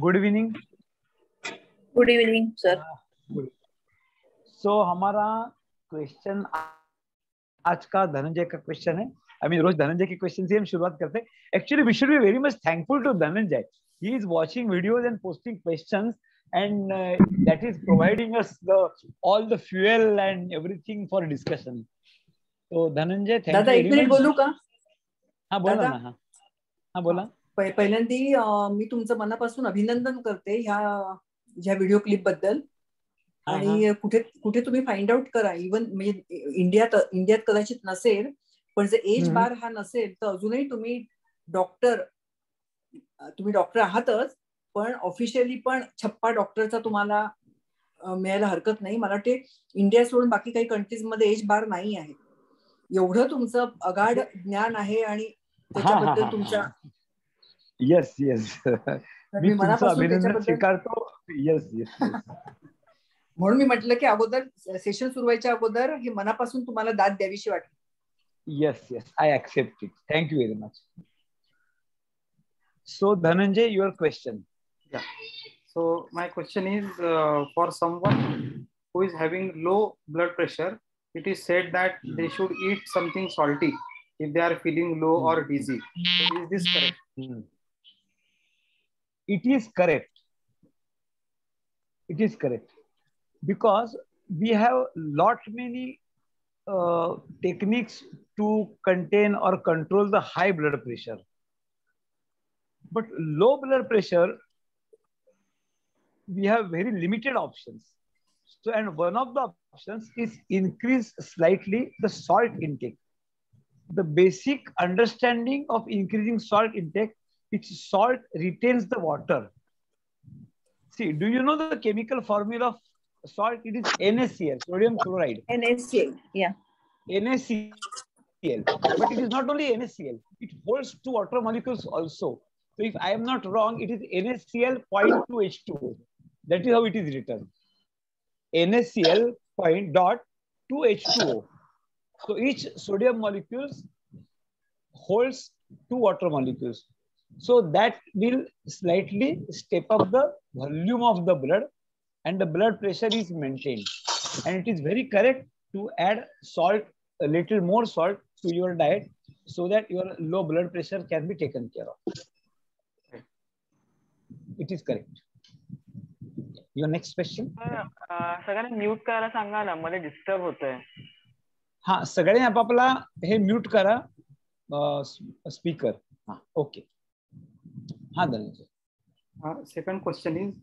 Good evening. Good evening sir. So हमारा question आज का धनंजय का क्वेश्चन है। रोज धनंजय के क्वेश्चन से हम शुरुआत करते हैं। Actually we should be very much thankful to Dhananjay. He is watching videos and posting questions and that is providing us all the fuel and everything for discussion. So Dhananjay, thank दादा you एक very minute much. बोलू का? हाँ बोला ना. हाँ बोला. पहिल्यांदी मी तुमचं मनापासून अभिनंदन करते ह्या व्हिडिओ क्लिप बद्दल. आणि कुठे तुम्ही फाइंड आउट करा. इवन म्हणजे इंडियात कदाचित नसेल, पण जर एज बार हा नसेल तर अजूनही तुम्ही डॉक्टर आहातच, पण ऑफिशियली पण छप्पा डॉक्टरचा तुम्हाला मिळायला हरकत नाही. मला वाटते इंडिया सोडून बाकी काही कंट्रीज मध्ये एज बार नाही आहे. एवढं तुमचं अगाढ ज्ञान आहे आणि त्याच्याबद्दल तुमचा येस मी मनापासून त्याच्याबद्दल स्वीकारतो. येस म्हणून मी म्हटलं की अगोदर सेशन सुरू व्हायच्या अगोदर हे मनापासून तुम्हाला दाद द्यावीशी वाटली. Yes I accept it. Thank you very much. So Dhananjay, your question. Yeah. So my question is for someone who is having low blood pressure, it is said that they should eat something salty if they are feeling low or dizzy. So is this correct? It is correct. It is correct because we have many techniques to contain or control the high blood pressure. But low blood pressure, we have very limited options. So, and one of the options is increase slightly the salt intake. The basic understanding of increasing salt intake is salt retains the water. See, do you know the chemical formula of salt? It is NaCl, sodium chloride. NaCl, yeah. NaCl. But it is not only NaCl, it holds two water molecules also. So if I am not wrong, it is NaCl 0.2 H2O. That is how it is written. NaCl 0.2 H2O. So each sodium molecule holds two water molecules. So that will slightly step up the volume of the blood and the blood pressure is maintained. And it is very correct to add salt, a little more salt to your diet so that your low blood pressure can be taken care of. It is correct. Your next question. सगळ्यांना mute करायला सांगा ना, मला disturb होतंय. हाँ, सगळ्यांनी आपापला हे mute करा speaker. हाँ, ओके. हाँ Dhananjay. Second question is,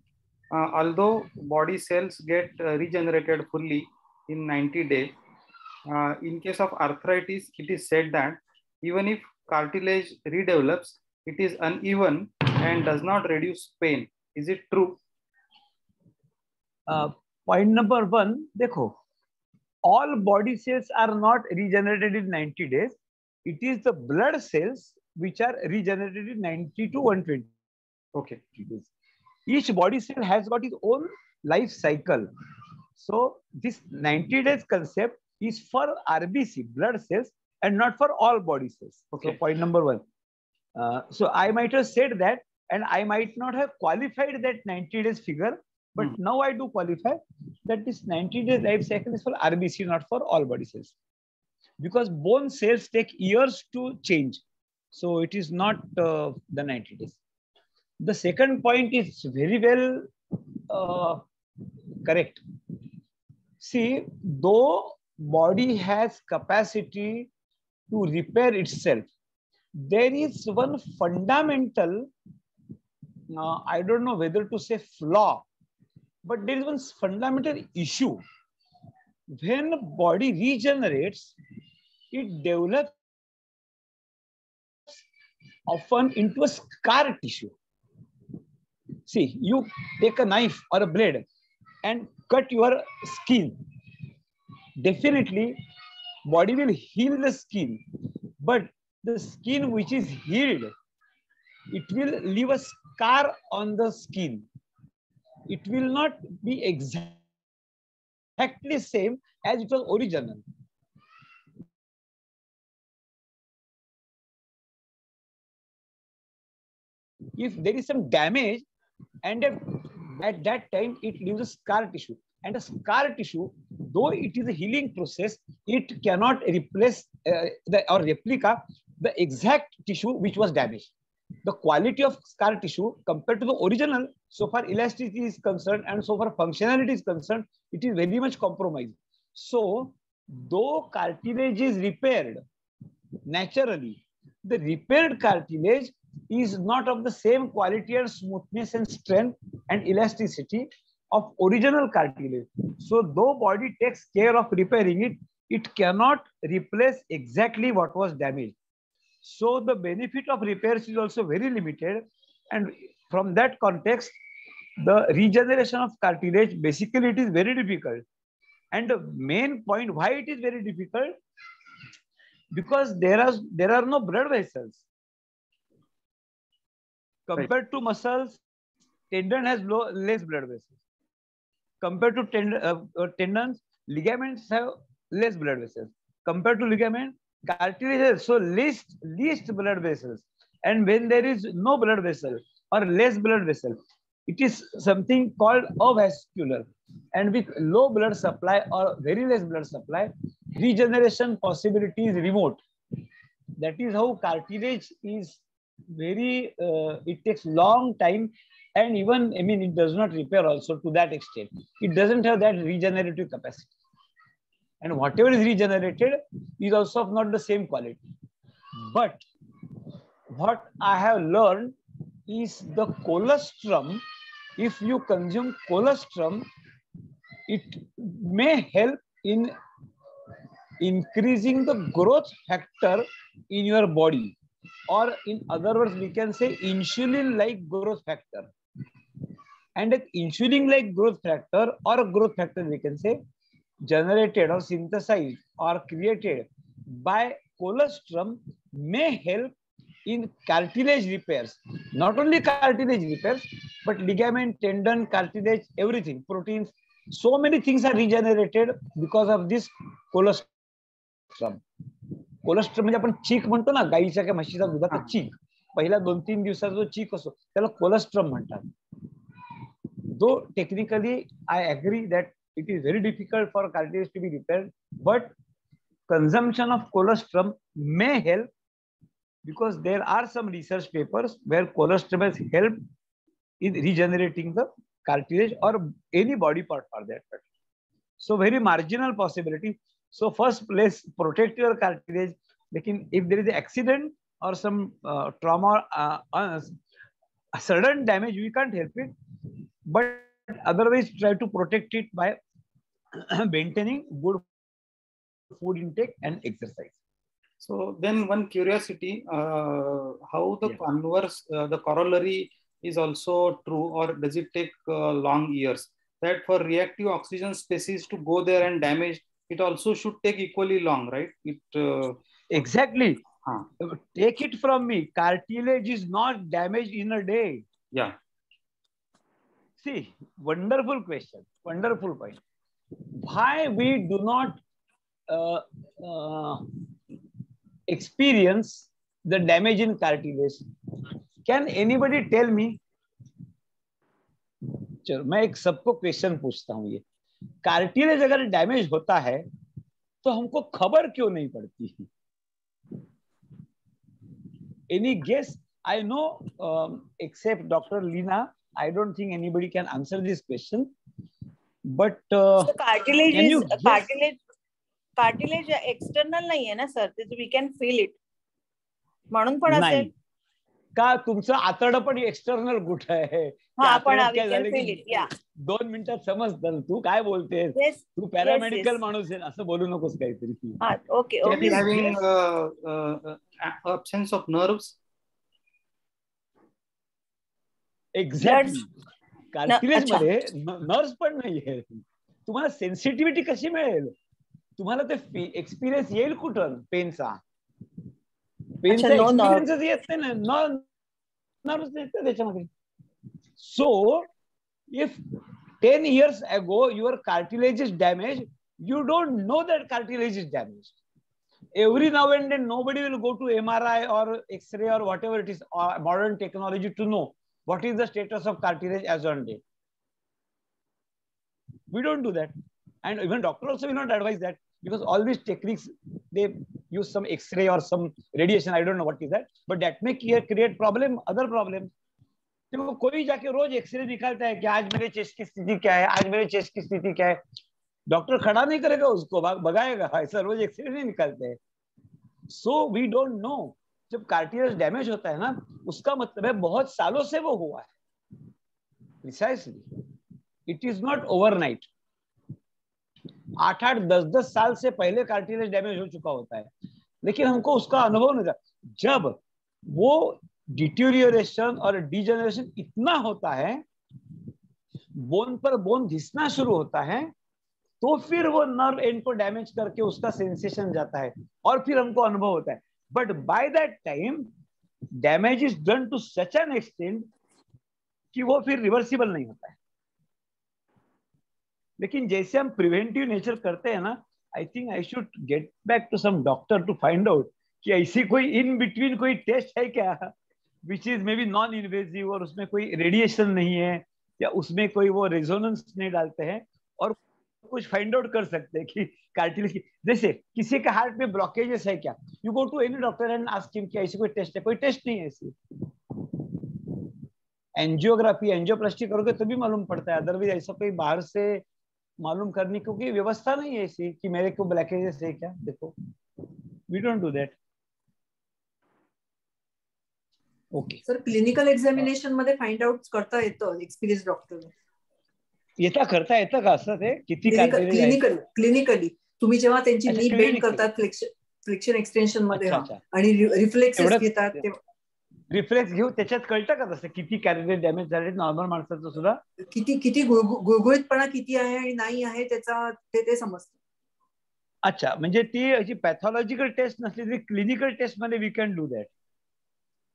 although body cells get regenerated fully in 90 days, in case of arthritis, it is said that even if cartilage redevelops, it is uneven and does not reduce pain. Is it true? Point number one, देखो, all body cells are not regenerated in 90 days. It is the blood cells which are regenerated in 90 to 120 days. Each body cell has got its own life cycle. So this 90 days concept is for RBC, blood cells, and not for all body cells. So point number one. So I might have said that, and I might not have qualified that 90 days figure, but now I do qualify that this 90 days life cycle is for RBC, not for all body cells. Because bone cells take years to change. So it is not the 90 days. The second point is very well correct. See, though body has capacity to repair itself, there is one fundamental, I don't know whether to say flaw, but there is one fundamental issue. When body regenerates, it develops often into a scar tissue. See, you take a knife or a blade and cut your skin. Definitely, body will heal the skin, but the skin which is healed, it will leave a scar on the skin. It will not be exactly same as it was original. If there is some damage, and at that time it leaves a scar tissue. And a scar tissue, though it is a healing process, it cannot replace or replica the exact tissue which was damaged. The quality of scar tissue compared to the original, so far elasticity is concerned and so far functionality is concerned, it is very much compromised. So, though cartilage is repaired naturally, the repaired cartilage is not of the same quality and smoothness and strength and elasticity of original cartilage. So, though body takes care of repairing it, it cannot replace exactly what was damaged. So the benefit of repairs is also very limited, and from that context, the regeneration of cartilage, basically it is very difficult. And the main point why it is very difficult, because there are no blood vessels. Compared to muscles, tendon has less blood vessels. Compared to tendons, ligaments have less blood vessels. Compared to ligament, cartilage has so least blood vessels. And when there is no blood vessel or less blood vessel, it is something called avascular. And with low blood supply or very less blood supply, regeneration possibility is remote. That is how cartilage is very, it takes long time, and even, I mean, it does not repair also to that extent. It doesn't have that regenerative capacity. And whatever is regenerated is also of not the same quality. But what I have learned is the colostrum, if you consume colostrum, it may help in increasing the growth factor in your body. Or in other words, we can say insulin-like growth factor. And an insulin-like growth factor or a growth factor, we can say, generated or synthesized or created by colostrum may help in cartilage repairs. Not only cartilage repairs, but ligament, tendon, cartilage, everything, proteins. So many things are regenerated because of this colostrum. Cholesterol म्हणजे आपण चीक म्हणतो ना, गाईच्या किंवा म्हशीचा दुधाचा चीक, पहिल्या 2-3 दिवसाचा जो चीक असतो त्याला कोलेस्ट्रॉल म्हणतात. Though technically I agree that it is very difficult for cartilage to be repaired, but consumption of colostrum may help, because there are some research papers where colostrum has helped in regenerating the cartilage or any body part for that matter. So very marginal possibility. So first place, protect your cartilage. Lekin if there is an accident or some trauma, sudden damage, we can't help it. But otherwise, try to protect it by maintaining good food intake and exercise. So then one curiosity, how the converse, the corollary is also true, or does it take long years? That for reactive oxygen species to go there and damage, it also should take equally long, right? Exactly. Take it from me. Cartilage is not damaged in a day. Yeah. See, wonderful question. Wonderful point. Why we do not experience the damage in cartilage? Can anybody tell me? चलो मैं एक सबको question पूछता हूँ, ये cartilage अगर damage होता है तो हमको खबर क्यों नहीं पड़ती? Any guess? I know, except Dr. Lina, I don't think anybody can answer this question. But so cartilage external नहीं है ना sir, we can feel it. म्हणून पण असेल का तुमचं आतड पण एक्सटर्नल कुठं आहे? काय झालं की 2 मिनिटात समजतं. तू काय बोलतेस? तू पॅरामेडिकल माणूस आहे असं बोलू नकोस काहीतरी. Okay. Having absence of nerves. Exactly. Cartilage मध्ये नर्व्स पण नाहीये. तुम्हाला सेन्सिटिव्हिटी कशी मिळेल? तुम्हाला ते एक्सपिरियन्स येईल कुठं पेनचा? पेनचा एक्सपिरियन्सच येत नाही ना, नर्व्स येते त्याच्यामध्ये. So if 10 years ago your cartilage is damaged, you don't know that cartilage is damaged. Every now and then nobody will go to MRI or X-ray or whatever it is, or modern technology to know what is the status of cartilage as on date. We don't do that, and even doctor also will not advise that, because all these techniques, they use some X-ray or some radiation, I don't know what is that, but that may create problem, other problem. देखो कोई जाके रोज x ray निकालता है कि आज मेरे chest की स्थिति क्या है, आज मेरे चेस्ट की स्थिति क्या है, डॉक्टर खड़ा नहीं करेगा उसको, भगाएगा, ऐसा रोज एक्सरे नहीं निकालते हैं. So we don't know. जब कार्टिलेज डैमेज होता है ना, उसका मतलब है बहुत सालों से वो हुआ है. Precisely, it is not overnight. 8-8, 10-10 साल से पहले कार्टिलेज डैमेज हो चुका होता है, लेकिन हमको उसका अनुभव नहीं था. जब वो डिटोरियोरेशन और डिजेनरेशन इतना होता है, बोन पर बोन घिसना शुरू होता है, तो फिर वो नर्व एंड को डैमेज करके उसका सेंसेशन जाता है और फिर हमको अनुभव होता है. But by that time damage is done to such an extent कि वो फिर रिवर्सिबल नहीं होता है. लेकिन जैसे हम प्रिवेंटिव नेचर करते हैं ना, I think I should get back to some doctor to find out कि ऐसी कोई इन बिटवीन कोई टेस्ट है क्या, which is maybe non invasive, और उसमें कोई रेडिएशन नहीं है, या उसमें कोई वो रेजोनेंस नहीं डालते हैं, और कुछ फाइंड आउट कर सकते हैं कि कार्टिलेज की. जैसे किसी के हार्ट में ब्लॉकेजेस है क्या, you go to any doctor and ask him कि ऐसी कोई टेस्ट है, कोई टेस्ट नहीं है ऐसी. एंजियोग्राफी, एंजियोप्लास्टी करोगे तो भी मालूम पड़ता है, अदरवाइज ऐसा कोई बाहर से मालूम करने की कोई व्यवस्था नहीं है ऐसी कि मेरे को ब्लॉकेजेस है क्या. देखो, we don't do that. Okay sir, clinical examination मध्ये फाइंड आउट करता येतं एक्सपिरियन्स डॉक्टर. करता येतं का असं ते किती कार्टिलेज आहे? क्लिनिकली तुम्ही जेव्हा त्यांची अच्छा, नी बेंड clinically. करतात फ्लेक्शन एक्सटेन्शन मध्ये, अच्छा, हा, अच्छा. आणि रिफ्लेक्सेस एवढंच घेतात तेव्हा रिफ्लेक्स घेऊ, त्याच्यात कळतं का तसं किती कार्टिलेज डॅमेज झाले नॉर्मल माणसाचं सुद्धा? किती गुळगुळीतपणा किती आहे आणि नाही आहे त्याचा ते समजतं. अच्छा, म्हणजे ती अशी पॅथॉलॉजिकल टेस्ट नसली तरी क्लिनिकल टेस्ट मध्ये we can do that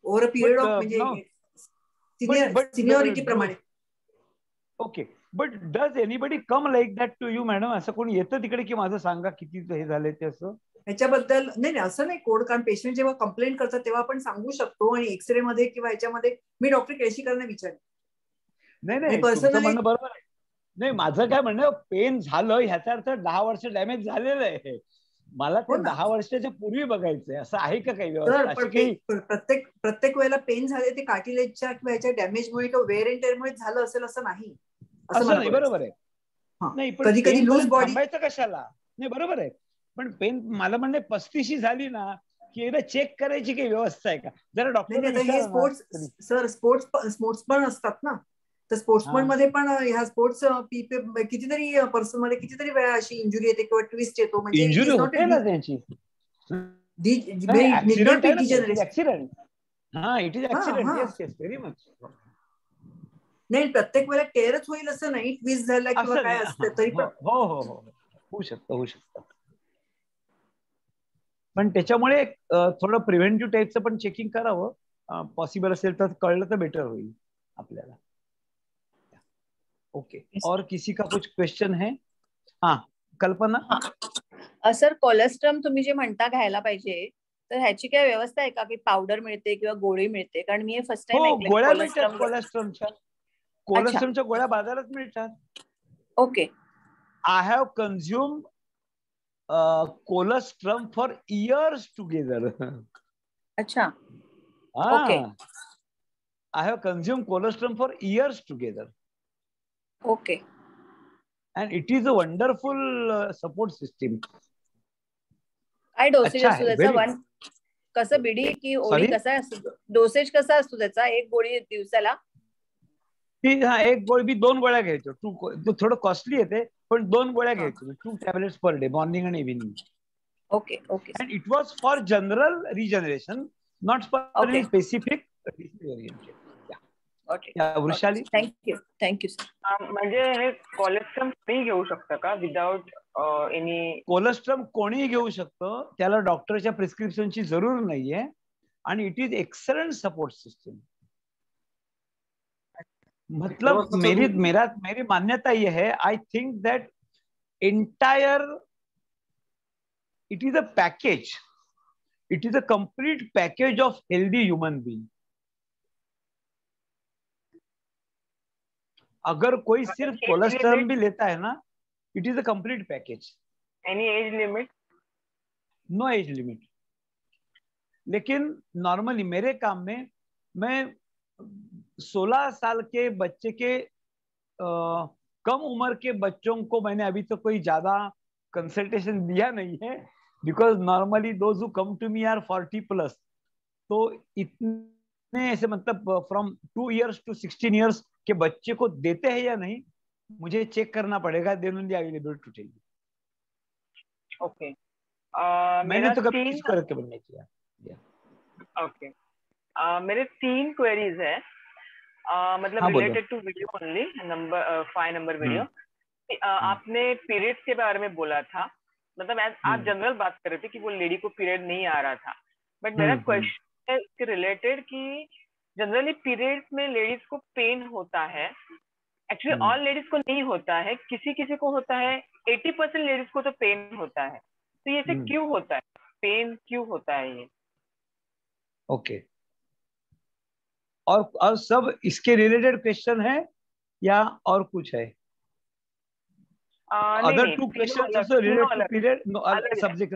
over a period of, no. म्हणजे सिनियरिटी प्रमाणे. Okay, but does anybody come like that to you madam? असं कोणी येतं तिकडे की माझं सांगा किती हे झाले ते असं? ह्याच्याबद्दल नाही, असं नाही कोड, कारण पेशंट जेव्हा कंप्लेंट करतात तेव्हा आपण सांगू शकतो, आणि एक्सरे मध्ये किंवा ह्याच्यामध्ये मी डॉक्टर केळशीकरांना विचारले. नाही, तुमचं म्हणणं बरोबर आहे. नाही, माझं काय म्हणणं, पेन झालं ह्याचा अर्थ 10 वर्ष डॅमेज झालेलं आहे. मला ते 10 वर्षाच्या पूर्वी बघायचंय, असं आहे का काही व्यवस्था? प्रत्येक वेळेला पेन झाले ते कार्टिलेजच्या किंवा ह्याच्या डॅमेजमुळे किंवा वेअर अँड टेअरमुळे झालं असेल असं नाही. असं नाही, बरोबर आहे. नाही, पण कधी कधी लूज बॉडी थांबायचं कशाला? नाही, बरोबर आहे, पण पेन मला म्हणणे 35 झाली ना की एकदा चेक करायची काही व्यवस्था आहे का? जरा डॉक्टर हे स्पोर्ट्स पण असतात ना, तर स्पोर्ट्समन मध्ये पण ह्या स्पोर्ट्स कितीतरी पर्सन मध्ये कितीतरी वेळा अशी इंजुरी येते किंवा ट्विस्ट येतो. म्हणजे इंजुरी होते ना त्यांची, ऍक्सिडेंट. हा, it is accident. Yes yes, very much. नाही, प्रत्येक वेळेला टेरच होईल असं नाही, ट्विस्ट झाला किंवा काय असतं तरी पण हो होऊ शकतं. पण त्याच्यामुळे थोडं प्रिव्हेंटिव्ह टाईपचं पण चेकिंग करावं, पॉसिबल असेल तर कळलं तर बेटर होईल आपल्याला. ओके, और किसी का कुछ क्वेश्चन है? हाँ, कल्पना. सर, कोलेस्ट्रम तुम्ही जे म्हणता घ्यायला पाहिजे, तर ह्याची काय व्यवस्था आहे का की पावडर मिळते किंवा गोळी मिळते? कारण मी फर्स्ट टाइम ऐकलं. गोळ्या मिळतात कोलेस्ट्रॉमच्या गोळ्या बाजारात मिळतात. Okay. I have consume colostrum for years together. अच्छा, okay. I have consumed colostrum for years together. Okay. And it is a wonderful support system. काय डोसेज असतो त्याचा? कसं बिडी की ओडी कसा असतो? डोसेज कसा असतो त्याचा? एक गोळी दिवसाला? एक गोळी मी 2 गोळ्या घ्यायचो. थोडं कॉस्टली येते, पण 2 गोळ्या घ्यायचो. 2 टॅब्लेट्स पर डे, मॉर्निंग आणि evening. Okay. And it was for general regeneration, not for any specific oriented. Vrishali, thank you sir. म्हणजे हे कोलेस्ट्रॉम कोणी घेऊ शकतं का विदाउट एनी? कोलेस्ट्रॉम कोणीही घेऊ शकतं, त्याला डॉक्टरच्या प्रिस्क्रिप्शनची जरूर नाहीये, आणि it is excellent support system. मतलब मेरी मान्यता ये है, I think that entire it is a package, it is a complete package of healthy human being. अगर कोई सिर्फ कोलेस्ट्रॉल भी लेता है ना, it is a complete package. Any age limit? No age limit. लेकिन नॉर्मली मेरे काम में मैं 16 साल के बच्चे के कम उम्र के बच्चों को मैंने अभी तो कोई ज्यादा कंसल्टेशन दिया नहीं है, because normally those who come to me are 40+। तो इतने ऐसे मतलब फ्रॉम 2 years to 16 years के बच्चे को देते हैं या नहीं, मुझे चेक करना पड़ेगा, then only I will able to tell you. Okay. मैंने तो कभी किसी को रिकमेंड नहीं किया। ओके। मेरे 3 क्वेरीज है, मतलब हाँ, related to video only, number 5 number video. आपने पीरियड्स के बारे में बोला था, मतलब आप जनरल बात कर रहे थे कि वो लेडी को पीरियड नहीं आ रहा था, बट मेरा क्वेश्चन है इसके रिलेटेड कि जनरली पीरियड्स में लेडीज को पेन होता है, एक्चुअली ऑल लेडीज को नहीं होता है, किसी किसी को होता है, 80% लेडीज को तो पेन होता है, तो ये ऐसे क्यों होता है, पेन क्यों होता है ये? ओके। और सब इसके रिलेटेड क्वेश्चन है या और कुछ है? Other 2 questions also related to period, no subject।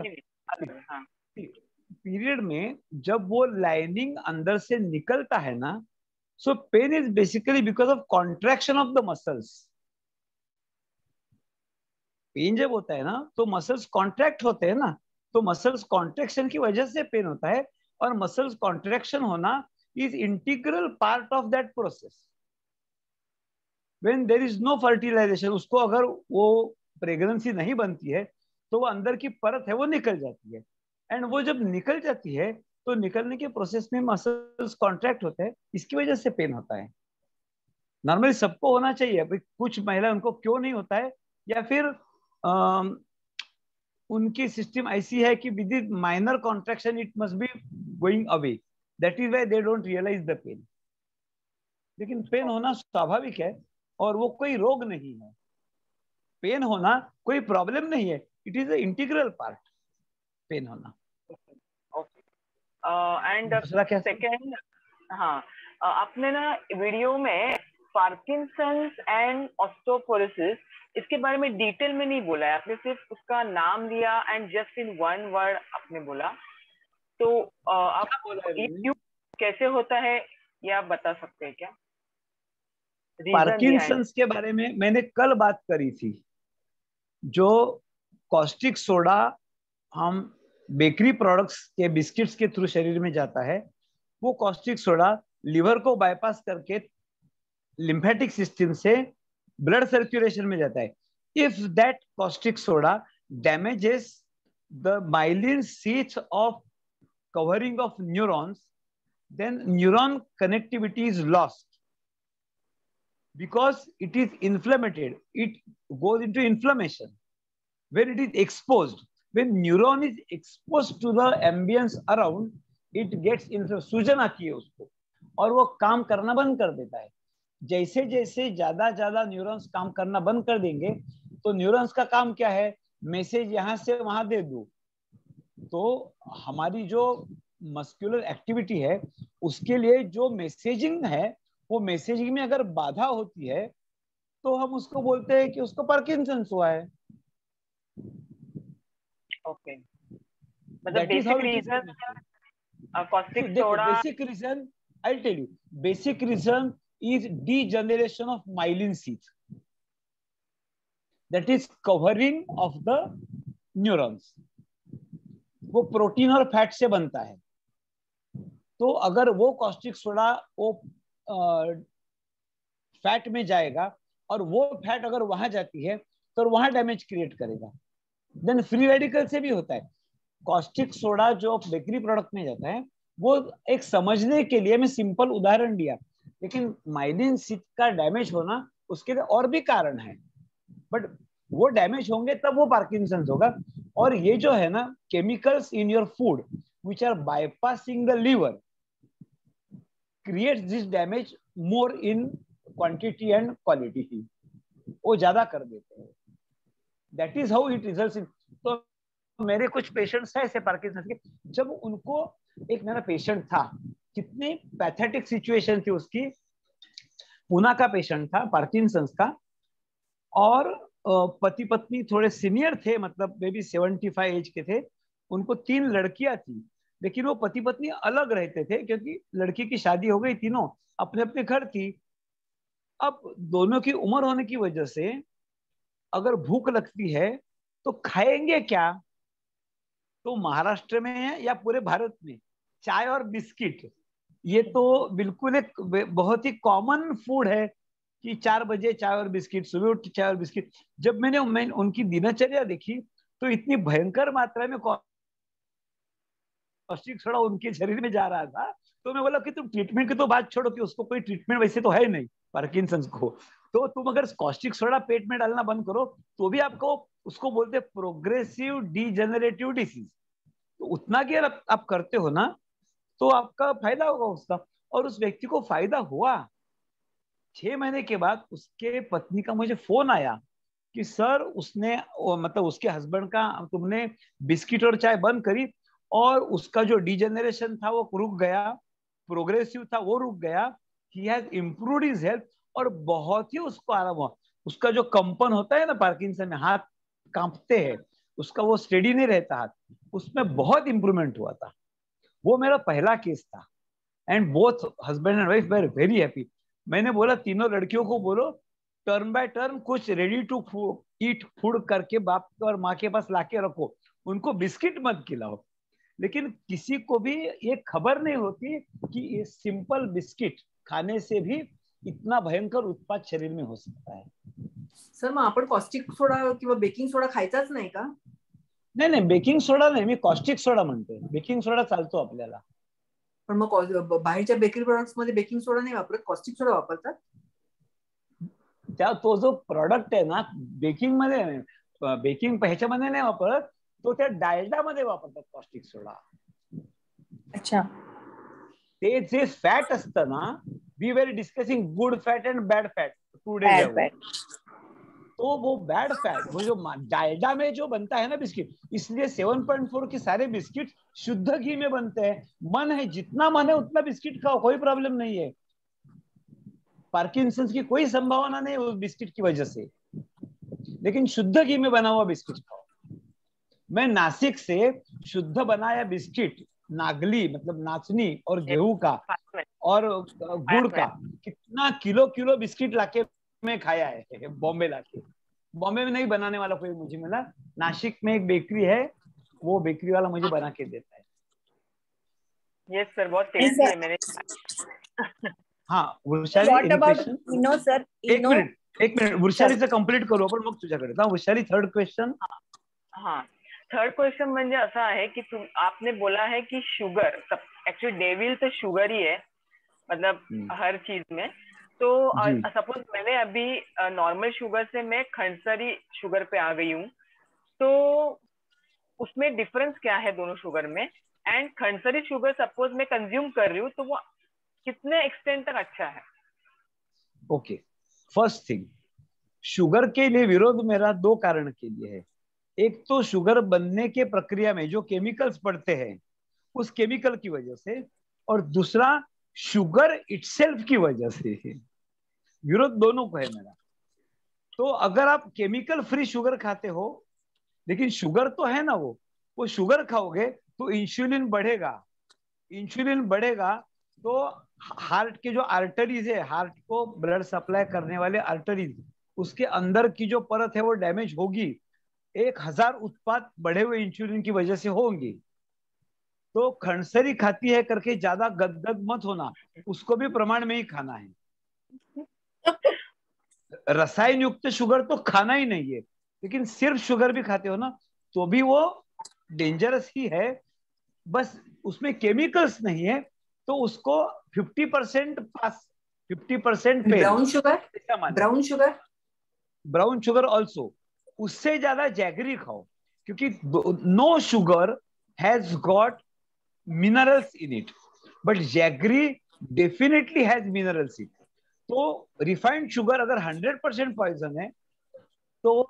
Period में जब वो लाइनिंग अंदर से निकलता है ना, so pain is basically because of contraction of the muscles. Pain जब होता है ना तो मसल्स कॉन्ट्रैक्ट होते हैं ना, तो मसल्स कॉन्ट्रैक्शन की वजह से पेन होता है, और मसल्स कॉन्ट्रैक्शन होना is integral part of that process. When there is no fertilization, उसको अगर वो प्रेगनेंसी नहीं बनती है तो वो अंदर की परत है वो निकल जाती है, एंड वो जब निकल जाती है तो निकलने के प्रोसेस में मसल्स कॉन्ट्रैक्ट होते हैं, इसकी वजह से पेन होता है। नॉर्मली सबको होना चाहिए, कुछ महिला उनको क्यों नहीं होता है, या फिर उनकी सिस्टम ऐसी है कि with in minor contraction it must be going away, that is why they don't realise the pain. लेकिन पेन होना स्वाभाविक है और वो कोई रोग नहीं है, पेन होना कोई प्रॉब्लम नहीं है, it is a integral part pain होना। एंड सेकंड, हाँ, आपने ना वीडियो में पार्किंसंस एंड ऑस्टियोपोरोसिस इसके बारे में डिटेल में नहीं बोला है, आपने सिर्फ उसका नाम लिया एंड जस्ट इन 1 वर्ड आपने बोला, तो आप ये क्यों, कैसे होता है, ये आप बता सकते हैं क्या? पार्किंसंस के बारे में मैंने कल बात करी थी। जो कॉस्टिक सोडा हम बेकरी प्रोडक्ट्स के बिस्किट्स के थ्रू शरीर में जाता है, वो कॉस्टिक सोडा लिवर को बाईपास करके लिम्फेटिक सिस्टम से ब्लड सर्कुलेशन में जाता है। If that caustic soda damages the myelin sheath of covering of neurons, then neuron connectivity is lost because it is inflamed, it goes into inflammation when it is exposed. When neuron is exposed to the ambience around, it gets सूजन आती है उसको और वो काम करना बंद कर देता है। जैसे जैसे ज्यादा ज्यादा न्यूरॉन्स काम करना बंद कर देंगे तो न्यूरॉन्स का काम क्या है, मैसेज यहां से वहां दे दो। तो हमारी जो मस्कुलर एक्टिविटी है उसके लिए जो मैसेजिंग है, वो मैसेजिंग में अगर बाधा होती है तो हम उसको बोलते हैं कि उसको पार्किंसंस हुआ है। ओके, मतलब basic reason caustic soda, basic reason I will tell you, basic reason is degeneration of myelin sheath, that is covering of the neurons. वो प्रोटीन और फैट से बनता है, तो अगर वो कॉस्टिक सोडा वो फैट में जाएगा और वो फैट अगर वहां जाती है तो वहां डैमेज क्रिएट करेगा। देन फ्री रेडिकल से भी होता है। कॉस्टिक सोडा जो बेकरी प्रोडक्ट में जाता है वो एक समझने के लिए मैं सिंपल उदाहरण दिया, लेकिन माइलिन शीथ का डैमेज होना उसके लिए और भी कारण है, बट वो डैमेज होंगे तब वो पार्किंसंस होगा। और ये जो है ना chemicals in your food which are bypassing the liver creates this damage more in quantity and quality ही, वो ज्यादा कर देते हैं। That is how it results in. तो मेरे कुछ पेशेंट्स हैं ऐसे पार्किंसंस के, जब उनको, एक मेरा पेशेंट था, कितनी पैथेटिक सिचुएशन थी उसकी, पूना का पेशेंट था, पार्किंसंस का, और पति पत्नी थोड़े सीनियर थे, मतलब मे बी 75 एज के थे। उनको 3 लड़कियां थी, लेकिन वो पति पत्नी अलग रहते थे क्योंकि लड़की की शादी हो गई, तीनों अपने अपने घर थी। अब दोनों की उम्र होने की वजह से अगर भूख लगती है तो खाएंगे क्या? तो महाराष्ट्र में है या पूरे भारत में चाय और बिस्किट, ये तो बिल्कुल एक बहुत ही कॉमन फूड है कि 4 बजे चाय और बिस्किट, सुबह उठ चाय और बिस्किट। जब मैंने उनकी दिनचर्या देखी तो इतनी भयंकर मात्रा में कॉस्टिक सोडा उनके शरीर में जा रहा था, तो मैं बोला कि तुम ट्रीटमेंट की तो बात छोड़ो, कि उसको कोई ट्रीटमेंट वैसे तो है नहीं पार्किंसंस को, तो तुम अगर कॉस्टिक सोडा पेट में डालना बंद करो तो भी आपको, उसको बोलते प्रोग्रेसिव डीजेनरेटिव डिसीज, तो उतना की आप करते हो ना तो आपका फायदा होगा उसका। और उस व्यक्ति को फायदा हुआ। 6 महीने के बाद उसके पत्नी का मुझे फोन आया कि सर उसने, मतलब उसके हस्बैंड का, तुमने बिस्किट और चाय बंद करी और उसका जो डिजेनरेशन था वो रुक गया, प्रोग्रेसिव था वो रुक गया, he has improved his health, और बहुत ही उसको आराम हुआ। उसका जो कंपन होता है ना पार्किंसन में, हाथ कांपते हैं, उसका वो स्टेडी नहीं रहता हाथ, उसमें बहुत इंप्रूवमेंट हुआ था। वो मेरा पहला केस था and both husband and wife were very happy. मैंने बोला तीनों लड़कियों को बोलो टर्न बाय टर्न कुछ रेडी टू ईट फूड करके बाप और माँ के पास लाके रखो, उनको बिस्किट मत खिलाओ। लेकिन किसी को भी ये खबर नहीं होती कि ये सिंपल बिस्किट खाने से भी इतना भयंकर उत्पाद शरीर में हो सकता है। सर मग आपण कॉस्टिक सोडा किंवा बेकिंग सोडा खायचाच नाही का? नाही नाही, बेकिंग सोडा नाही, मी कॉस्टिक सोडा म्हणतोय. बेकिंग सोडा चालतो आपल्याला. पण मग बाहेरच्या बेकरी प्रोडक्ट्स मध्ये बेकिंग सोडा नाही वापरत, कॉस्टिक सोडा वापरतात. त्या तो जो प्रोडक्ट आहे ना बेकिंग मध्ये, बेकिंग ह्याच्यामध्ये नाही वापरत, तो त्या डालडा मध्ये वापरतात कॉस्टिक सोडा. अच्छा. ते जे फॅट असतं ना, we were discussing good fat and bad fat 2 days ago. तो वो बैड फैट, वो जो डालडा में जो बनता है ना बिस्किट, इसलिए 7.4 के सारे बिस्किट शुद्ध घी में बनते हैं. मन है जितना मन है उतना बिस्किट खाओ, कोई प्रॉब्लम नहीं है. पार्किंसंस की कोई संभावना नहीं उस बिस्किट की वजह से, लेकिन शुद्ध घी में बना हुआ बिस्किट खाओ. मैं नासिक से शुद्ध बनाया बिस्किट, नागली मतलब नाचनी और गेहूं का और गुड़ का कितना किलो बिस्किट लाके में खाया है. बॉम्बे लाके, बॉम्बे में नहीं बनाने वाला कोई मुझे मिला, नासिक में एक बेकरी है, वो बेकरी वाला मुझे बना के देता है. यस सर, बहुत टेस्टी है. मैंने हाँ वृषाली, इनो सर, एक मिनिट वृषालीचं कंप्लीट करू आपण मग तुझ्याकडे. Vrishali third question. हाँ, थर्ड क्वेश्चन म्हणजे असा है कि आपने बोला है कि शुगर, एक्चुअली डेविल तो शुगर ही है, मतलब हर चीज में. तो सपोज मैंने अभी नॉर्मल शुगर से मैं खंडसरी शुगर पे आ गई हूँ, तो उसमें डिफरेंस क्या है दोनों शुगर में? एंड खंडसरी शुगर सपोज मैं कंज्यूम कर रही हूँ तो वो कितने एक्सटेंट तक अच्छा है? ओके, फर्स्ट थिंग, शुगर के लिए विरोध मेरा 2 कारण के लिए है. एक तो शुगर बनने के प्रक्रिया में जो केमिकल्स पड़ते हैं उस केमिकल की वजह से, और दूसरा शुगर इटसेल्फ की वजह से. विरोध दोनों को है मेरा. तो अगर आप केमिकल फ्री शुगर खाते हो, लेकिन शुगर तो है ना, वो शुगर खाओगे तो इंसुलिन बढ़ेगा. इंसुलिन बढ़ेगा तो हार्ट के जो आर्टरीज है, हार्ट को ब्लड सप्लाई करने वाले आर्टरीज, उसके अंदर की जो परत है वो डैमेज होगी. 1000 उत्पाद बढ़े हुए इंसुलिन की वजह से होंगे. तो खंडसरी खाती है करके ज्यादा गदगद मत होना, उसको भी प्रमाण में ही खाना है. रसायन युक्त शुगर तो खाना ही नहीं है, लेकिन सिर्फ शुगर भी खाते हो ना तो भी वो डेंजरस ही है. बस उसमें केमिकल्स नहीं है तो उसको 50% पास, 50% पे. ब्राउन शुगर ऑल्सो, उससे ज्यादा जैगरी खाओ, क्योंकि no sugar has got minerals in it, but jaggery definitely has minerals in. तो रिफाइंड शुगर अगर 100% पॉइजन है तो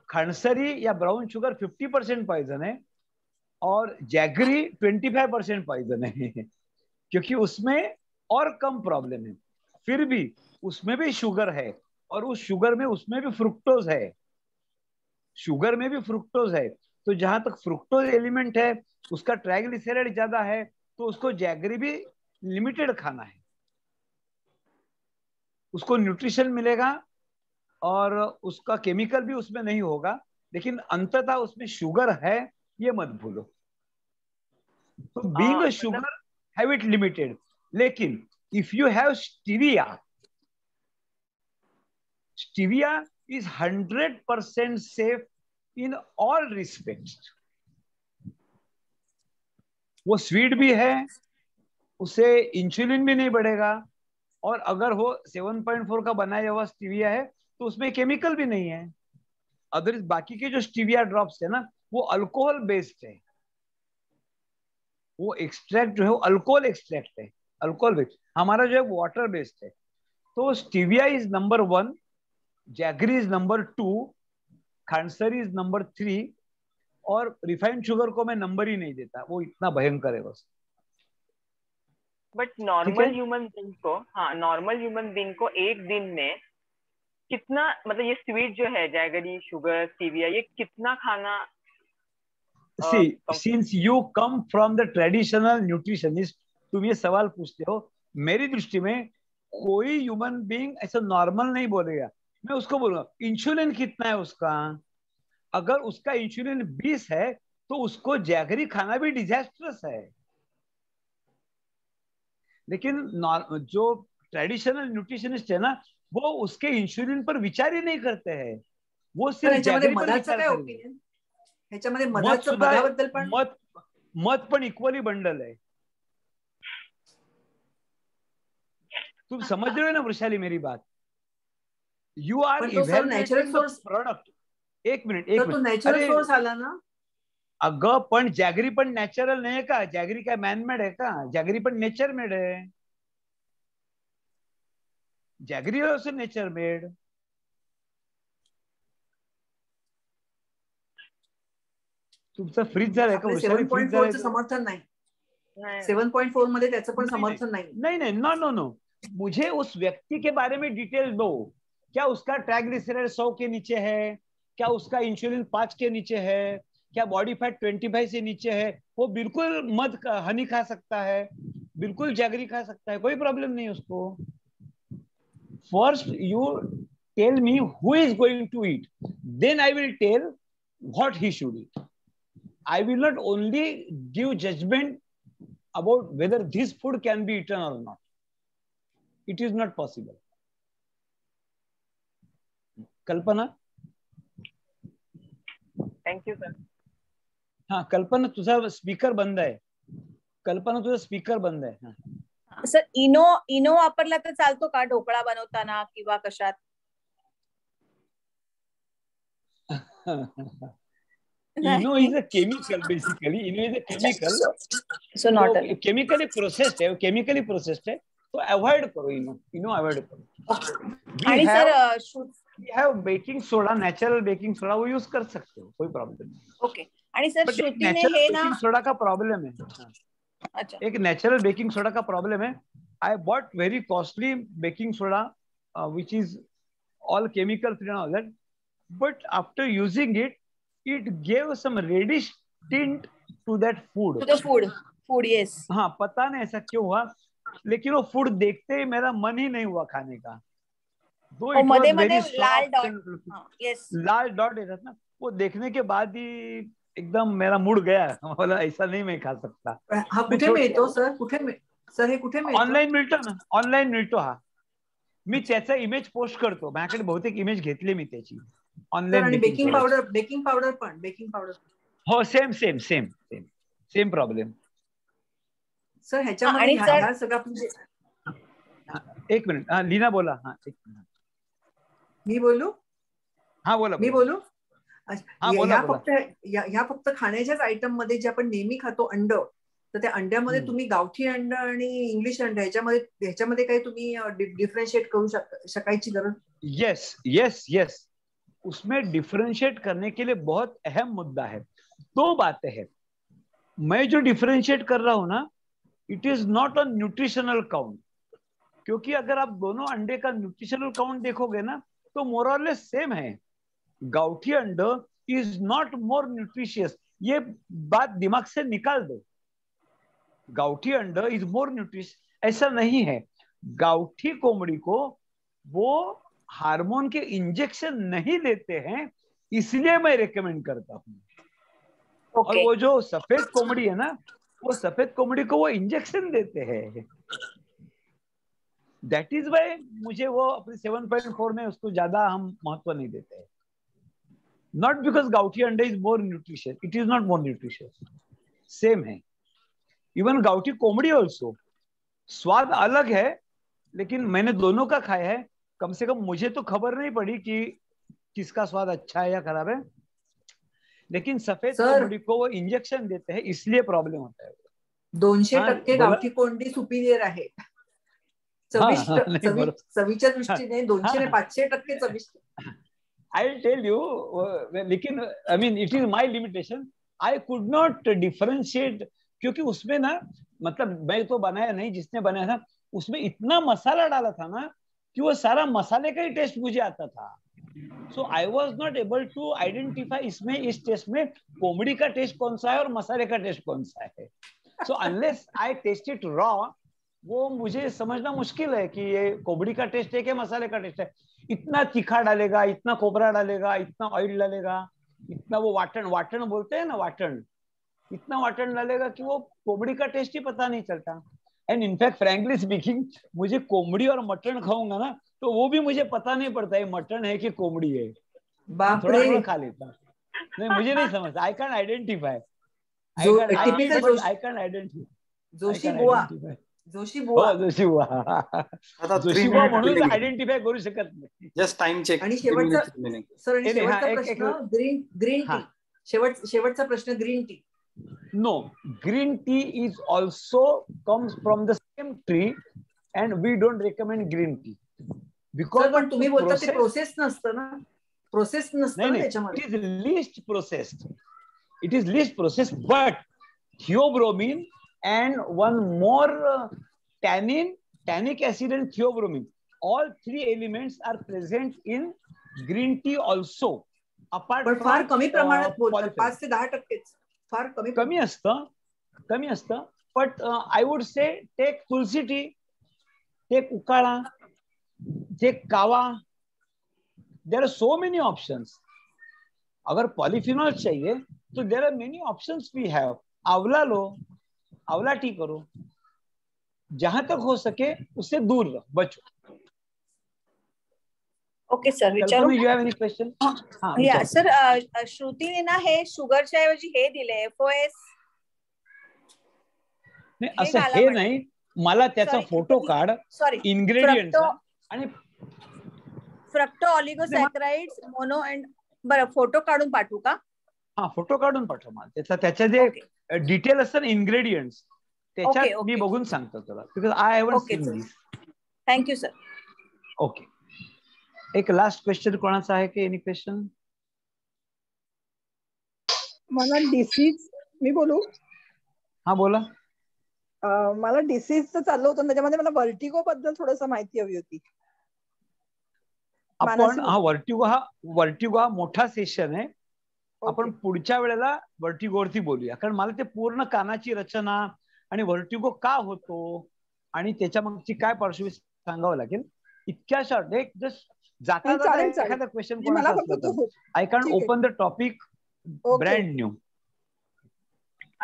खंडसरी या ब्राउन शुगर 50% पॉइजन है और जैगरी 25% पॉइजन है, क्योंकि उसमें और कम प्रॉब्लम है. फिर भी उसमें भी शुगर है, और उस शुगर में उसमें भी फ्रुक्टोज है, शुगर में भी फ्रुक्टोज है। तो जहां तक फ्रुक्टोज एलिमेंट है उसका ट्राइग्लिसराइड ज्यादा है, तो उसको जैगरी भी लिमिटेड खाना है, उसको न्यूट्रिशन मिलेगा और उसका केमिकल भी उसमें नहीं होगा, लेकिन अंततः उसमें शुगर है, ये मत भूलो। तो being a sugar, have it limited. लेकिन if you have stevia, stevia is 100% safe in all respects. वो स्वीट भी है, उससे इंसुलिन भी नहीं बढ़ेगा, और अगर वो 7.4 का बनाया हुआ स्टीविया है तो उसमें केमिकल भी नहीं है। अदर बाकी के जो स्टीविया ड्रॉप्स है ना, वो अल्कोहल बेस्ड है, वो एक्सट्रैक्ट जो है वो अल्कोहल एक्सट्रैक्ट है, अल्कोहल बेस्ड। हमारा जो है वाटर बेस्ड है। तो stevia is number 1, jaggery is number 2, Khandsari is number 3, और रिफाइंड शुगर को मैं नंबर ही नहीं देता, वो इतना भयंकर है बस। बट नॉर्मल ह्यूमन बीइंग को, हाँ नॉर्मल ह्यूमन बीइंग को एक दिन में कितना, मतलब ये स्वीट जो है, जैगरी, शुगर, स्टीविया, ये कितना खाना? See, since you come from the traditional nutritionist, तुम ये सवाल पूछते हो, मेरी दृष्टि में कोई ह्यूमन बीइंग ऐसा नॉर्मल नहीं बोलेगा। मैं उसको बोलूंगा इंसुलिन कितना है उसका, अगर उसका इंसुलिन 20 है तो उसको जैगरी खाना भी डिजास्टरस है। लेकिन जो ट्रेडिशनल न्यूट्रिशनिस्ट है ना, वो उसके इंसुलिन पर विचार ही नहीं करते हैं, वो सिर्फ जैगरी पर विचार करेंगे। ह्याच्यामध्ये मधाबद्दल पण मत पण इक्वली बंडल आहे। तुम समझ रहे हो ना वृषाली मेरी बात? You are evaluating the product. एक मिनिट तो नॅचरल सोर्स आला ना। अगं पण जॅगरी पण नॅचरल नाही का? जॅगरी काय मॅनमेड आहे का? जॅगरी पण नेचर मेड आहे। Jaggery also nature made. तुमचं फ्रीज झालंय का? 7.4 चं समर्थन नाही, 7.4 मध्ये त्याचं पण समर्थन नाही। नहीं नहीं, नो नो नो, मुझे उस व्यक्ति के बारे में डिटेल दो। क्या उसका ट्राइग्लिसराइड 100 के नीचे है? क्या उसका इंसुलिन 5 के नीचे है? क्या बॉडी फैट 25 से नीचे है? वो बिल्कुल मध हनी खा सकता है, बिल्कुल जैगरी खा सकता है, कोई प्रॉब्लम नहीं उसको। First you tell me who is going to eat, then I will tell what he should eat. I will not only give judgment about whether this food can be eaten or not. It is not possible. Kalpana? Thank you sir. हाँ कल्पना, तुझा speaker बंद आहे। कल्पना तुझा speaker बंद आहे। हाँ sir, इनो वापरला तर चालतो का ढोकळा बनवताना किंवा कशात? Eno is a chemical, basically. Eno is a chemical. So not chemically processed है, chemically processed है, तो avoid करो इनो, avoid करो। आणि sir we have baking soda, natural baking soda, वो यूज कर सकते हो, कोई प्रॉब्लम नहीं। ओके। आणि सर श्रुति ने हे ना, बेकिंग सोडा का प्रॉब्लम है। अच्छा, एक नेचुरल बेकिंग सोडा का प्रॉब्लम है। I bought very costly baking soda which is all chemical free and all that, but after using it, it gave some reddish tint to that food. To the food, yes. हाँ, पता नहीं ऐसा क्यों हुआ, लेकिन वो food देखते ही मेरा मन ही नहीं हुआ खाने का। मधे लाल डॉट, यस, लाल डॉट येतात ना, वो देखने के बाद ही एकदम मेरा मूड गया, बोला ऐसा नहीं मैं खा सकता। हा कुठे मिळतो सर? सर हे कुठे मिळतो? ऑनलाईन मिळतो ना, ऑनलाईन मिळतो। हा मी त्याचा इमेज पोस्ट करतो, माझ्याकडे बहुतेक इमेज घेतली मी त्याची ऑनलाईन। बेकिंग पावडर पण हो, सेम प्रॉब्लेम सर। ह्याच्यामध्ये ह्या सगळं एक मिनिट, हाँ लीना बोला। हाँ एक मिनिट, मी बोलू? हाँ बोला, मी बोलू? ह्या फक्त खाण्याच्याच आयटम मध्ये जे आपण नेहमी खातो अंड, तर त्या अंड्यामध्ये तुम्ही गावठी अंड आणि इंग्लिश अंड ह्याच्यामध्ये काही तुम्ही डिफरेंशिएट करू शकायची गरज? यस, उसमें डिफरेंशिएट करने के लिए बहुत अहम मुद्दा है। दो बातें हैं। मैं जो डिफरेंशिएट कर रहा हूं ना, it is not on nutritional count, क्योंकि अगर आप दोनों अंडे का न्यूट्रिशनल काउंट देखोगे ना तो मोर और लेस सेम है. गाउठी अंडा इज नॉट मोर न्यूट्रिशियस. ये बात दिमाग से निकाल दो. गाउठी अंडा इज मोर न्यूट्रिशियस, ऐसा नहीं है. गाउठी कोमड़ी को वो हार्मोन के इंजेक्शन नहीं देते हैं, इसलिए मैं रेकमेंड करता हूँ. और वो जो सफेद कोमड़ी है ना, वो सफेद कोमड़ी को वो इंजेक्शन देते हैं. दैट इज वाई मुझे वो अपने 7.4 में उसको ज्यादा हम महत्व नहीं देते हैं. नॉट बिकॉज गाउठी अंडा is more nutritious, it is not more nutritious, same है. इवन गाउठी कोमड़ी ऑल्सो, स्वाद अलग है, लेकिन मैंने दोनों का खाया है. कम से कम मुझे तो खबर नहीं पड़ी कि किसका स्वाद अच्छा है या खराब है. लेकिन सफेद कोमड़ी को वो इंजेक्शन देते हैं, इसलिए प्रॉब्लेम होता है. 200% गावठी कोंबडी सुपिरियर आहे. चवीच्या दृष्टीने 200 ने 500% चविष्ट. आई विल टेल यू, लेकिन I mean it is my limitation. I could not differentiate, क्योंकि उसमें ना, मतलब मैं तो बनाया नहीं, जिसने बनाया था उसमें इतना मसाला डाला था ना कि वो सारा मसाले का ही टेस्ट मुझे आता था. So I was not able to identify इसमें, इस टेस्ट में कोमड़ी का टेस्ट कौन सा है और मसाले का टेस्ट कौन सा है. So unless I test it raw, वो मुझे समझना मुश्किल है कि ये कोमड़ी का टेस्ट है कि मसाले का टेस्ट है. इतना तीखा डालेगा, इतना कोबरा डालेगा, इतना ऑयल डालेगा, इतना वो वाटन, वाटन बोलते हैं ना, वाटन, इतना वाटन डालेगा कि वो कोमड़ी का टेस्ट ही पता नहीं चलता. एंड इनफैक्ट फ्रैंकली स्पीकिंग, मुझे कोमड़ी और मटन खाऊंगा ना तो वो भी मुझे पता नहीं पड़ता है मटन है कि कोमड़ी है. थोड़ा थोड़ा खा लेता, नहीं मुझे नहीं समझ. I can identify, I can identify. Joshi बुवा म्हणून आयडेंटिफाय करू शकत नाही. Just time check. आणि शेवटचा प्रश्न ग्रीन टी. शेवटचा प्रश्न green tea. No, green tea is also comes from the same tree and we don't recommend green tea because पण तुम्ही बोलता ते प्रोसेस नसतं ना, प्रोसेस नसतं त्याच्यामध्ये. It is least processed, it is least processed, but theobromine and one more tannic acid and theobromine, all three elements are present in green tea also. Apart पण फार कमी प्रमाणात बोलतात, 5 ते 10%. फार कमी असतं. But I would say take tulsi tea, take ukala, take kahwa. There are so many options. अगर polyphenol चाहिए तो there are many options we have. आंवला लो, आंवला टी करो, जहां तक हो सके उससे दूर रहो, बचो. ओके सर, विचारू. You have any question? या सर, श्रुतीने ना हे शुगरच्या ऐवजी हे दिले, FOS. नाही, असं हे नाही, मला त्याचा फोटो काढ, इन्ग्रेडियंट आणि फ्रक्टो ऑलिगोसॅकराइड्स मोनो एंड. बरं, फोटो काढून पाठवू का? हा, फोटो काढून पाठव मला. त्याच्या जे डिटेल असतात इन्ग्रेडियंट्स, त्याच्यात मी बघून सांगतो तुला, because I haven't seen this. Thank you sir. Okay, एक लास्ट क्वेश्चन कोणाचा आहे की? Any question? मला डिसीज, मी बोलू? हा बोला. मला डिसीजचं चाललं होतं, त्याच्यामध्ये मला वर्टिगो बद्दल थोडस माहिती हवी होती. आपण वर्टिगो हा मोठा सेशन आहे. आपण पुढच्या वेळेला वर्टिगोवरती बोलूया, कारण मला ते पूर्ण कानाची रचना आणि वर्टिगो का होतो आणि त्याच्या मागची काय पार्श्वभूमी सांगावं लागेल. इतक्या शॉर्ट एक जस्ट जाता एखादा क्वेश्चन कोणाचा असला तर I can open the topic brand new.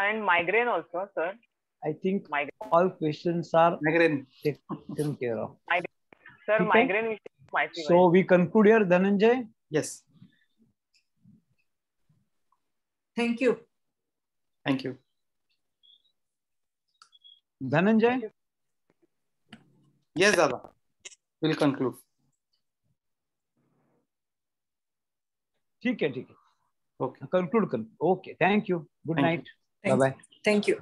And migraine also, sir. I think all questions are taken care of. Sir, migraine is so we conclude here, Dhananjay? Yes. Thank you. Thank you. Dhananjay? Yes, Dada. We'll conclude. ठीक है. Okay. Conclude. Okay. Thank you. Good night. Bye bye. Thank you.